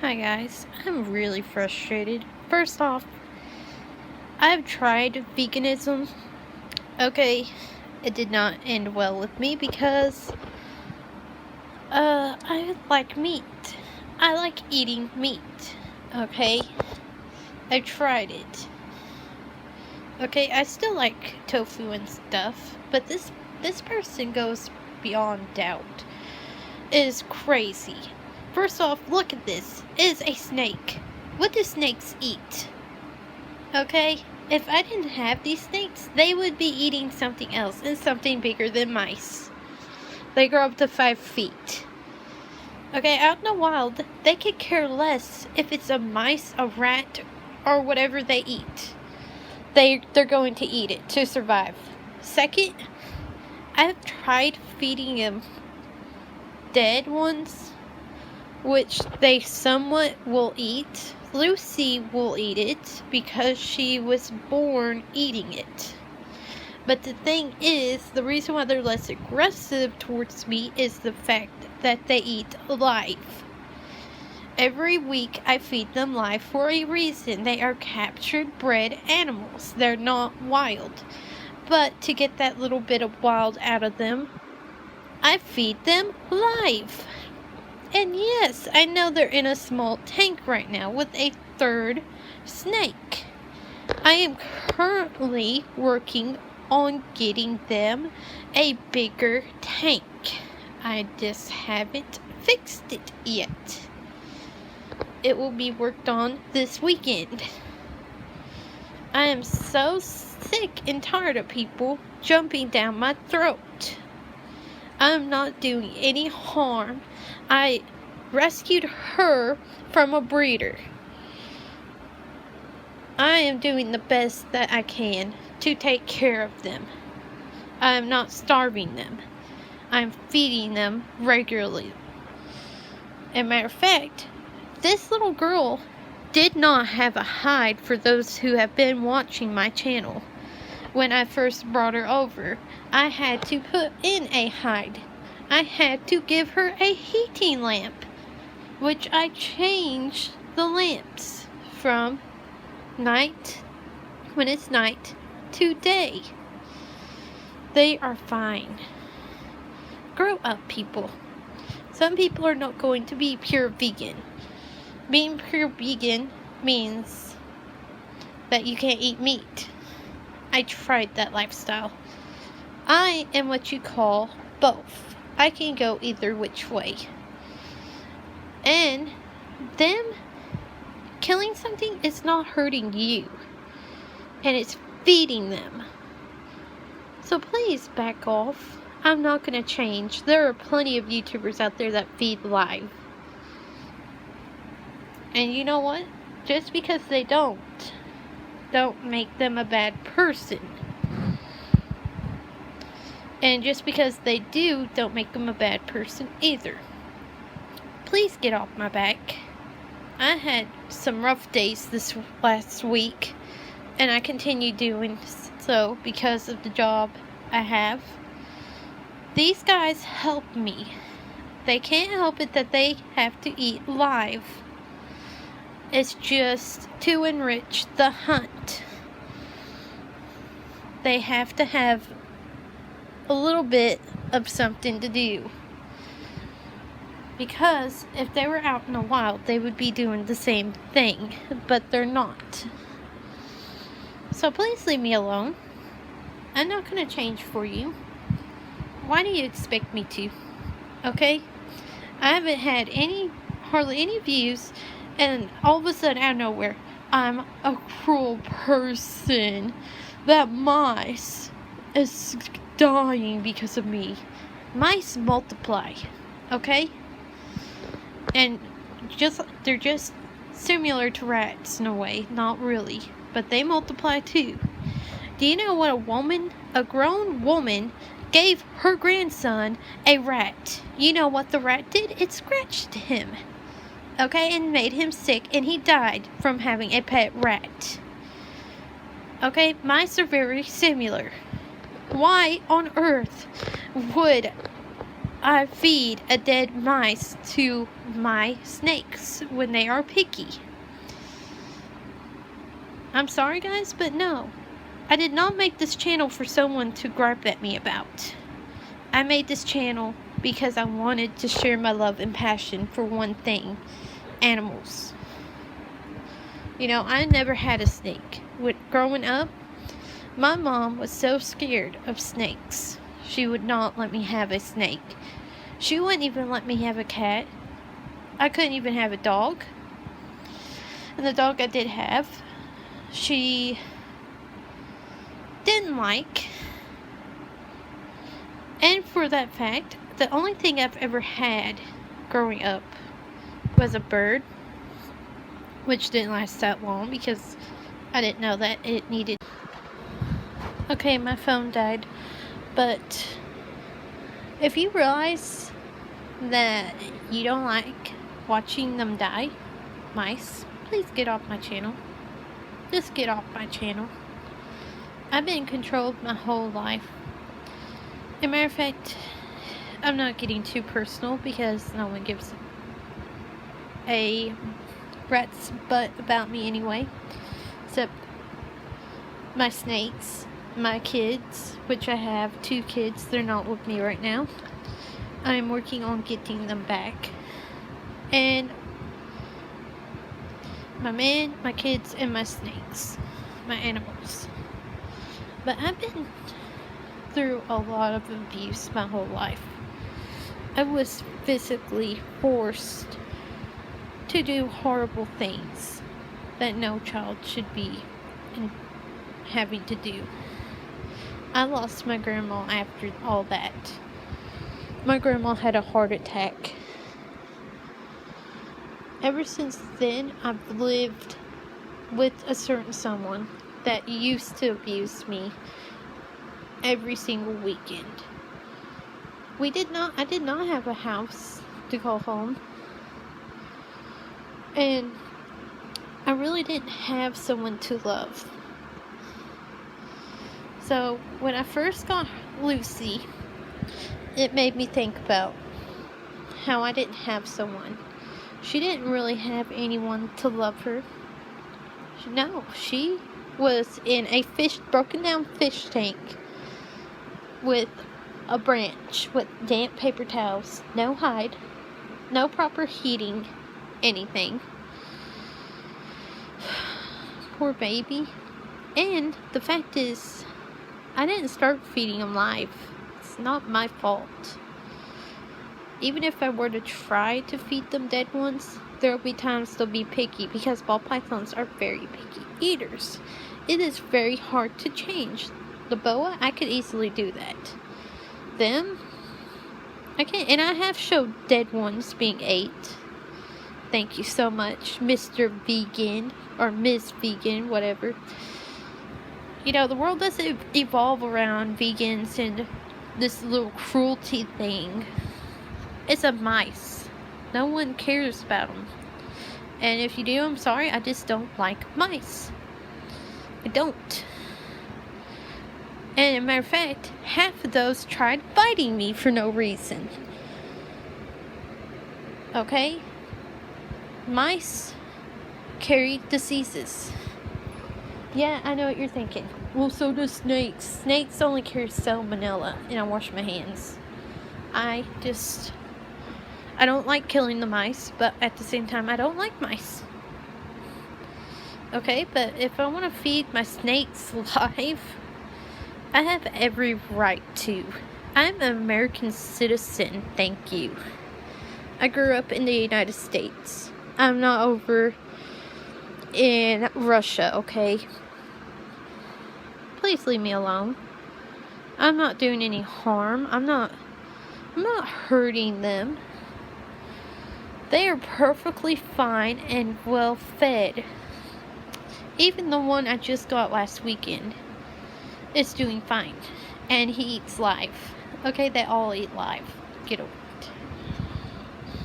Hi guys, I'm really frustrated. First off, I've tried veganism. Okay, it did not end well with me because I like meat. I like eating meat. Okay? I tried it. Okay, I still like tofu and stuff, but this person goes beyond doubt. It is crazy. First off, look at this. It is a snake. What do snakes eat? Okay? If I didn't have these snakes, they would be eating something else and something bigger than mice. They grow up to 5 feet. Okay, out in the wild, they could care less if it's a mice, a rat, or whatever they eat. They're going to eat it to survive. Second, I've tried feeding them dead ones, which they somewhat will eat. Lucy will eat it because she was born eating it. But the thing is, the reason why they're less aggressive towards me is the fact that they eat live. Every week I feed them live for a reason. They are captured bred animals. They're not wild. But to get that little bit of wild out of them, I feed them live. And yes, I know they're in a small tank right now with a third snake. I am currently working on getting them a bigger tank. I just haven't fixed it yet. It will be worked on this weekend. I am so sick and tired of people jumping down my throat. I'm not doing any harm. I rescued her from a breeder. I am doing the best that I can to take care of them. I am not starving them. I'm feeding them regularly. As a matter of fact, this little girl did not have a hide for those who have been watching my channel. When I first brought her over, I had to put in a hide. I had to give her a heating lamp, which I changed the lamps from night, when it's night, to day. They are fine. Grow up, people. Some people are not going to be pure vegan. Being pure vegan means that you can't eat meat. I tried that lifestyle. I am what you call both. I can go either which way. And them killing something is not hurting you. And it's feeding them. So please back off. I'm not going to change. There are plenty of YouTubers out there that feed live. And you know what? Just because they don't make them a bad person. And just because they do, don't make them a bad person either. Please get off my back. I had some rough days this last week, and I continue doing so because of the job I have. These guys help me. They can't help it that they have to eat live. It's just to enrich the hunt. They have to have a little bit of something to do. Because if they were out in the wild, they would be doing the same thing. But they're not. So please leave me alone. I'm not going to change for you. Why do you expect me to? Okay? I haven't had hardly any views, and all of a sudden, out of nowhere, I'm a cruel person. That mice is dying because of me. Mice multiply, okay? And they're just similar to rats in a way, not really, but they multiply too. Do you know what a grown woman gave her grandson a rat? You know what the rat did? It scratched him. Okay, and made him sick, and he died from having a pet rat. Okay, mice are very similar. Why on earth would I feed a dead mice to my snakes when they are picky. I'm sorry guys, but no. I did not make this channel for someone to gripe at me about. I made this channel because I wanted to share my love and passion for one thing: animals. You know, I never had a snake. Growing up, my mom was so scared of snakes. She would not let me have a snake. She wouldn't even let me have a cat. I couldn't even have a dog. And the dog I did have, she didn't like. And for that fact, the only thing I've ever had growing up was a bird, which didn't last that long because I didn't know that it needed. Okay, my phone died, but if you realize that you don't like watching them die, mice, please get off my channel. Just get off my channel. I've been controlled my whole life. As a matter of fact, I'm not getting too personal because no one gives a rat's butt about me anyway, except my snakes, my kids, which I have 2 kids. They're not with me right now. I'm working on getting them back. And my man, my kids, and my snakes, my animals. But I've been through a lot of abuse my whole life. I was physically forced to do horrible things that no child should be having to do. I lost my grandma after all that. My grandma had a heart attack. Ever since then, I've lived with a certain someone that used to abuse me every single weekend. I did not have a house to call home. And I really didn't have someone to love. So when I first got Lucy, it made me think about how I didn't have someone. She didn't really have anyone to love her. No, she was in a broken down fish tank with a branch with damp paper towels, no hide, no proper heating, anything. Poor baby. And the fact is, I didn't start feeding them live. It's not my fault. Even if I were to try to feed them dead ones, there will be times they'll be picky because ball pythons are very picky eaters. It is very hard to change. The boa, I could easily do that. Them, I can't. And I have showed dead ones being ate. Thank you so much, Mr. Vegan, or Ms. Vegan, whatever. You know, the world doesn't evolve around vegans and this little cruelty thing. It's a mice. No one cares about them. And if you do, I'm sorry, I just don't like mice. I don't. And as a matter of fact, half of those tried biting me for no reason. Okay? Mice carry diseases. Yeah, I know what you're thinking. Well, so do snakes. Snakes only carry salmonella, and I wash my hands. I don't like killing the mice, but at the same time, I don't like mice. Okay, but if I want to feed my snakes live, I have every right to. I'm an American citizen, thank you. I grew up in the United States. I'm not over in Russia, okay? Please leave me alone. I'm not doing any harm. I'm not hurting them. They are perfectly fine and well fed. Even the one I just got last weekend is doing fine. And he eats live. Okay, they all eat live. Get over.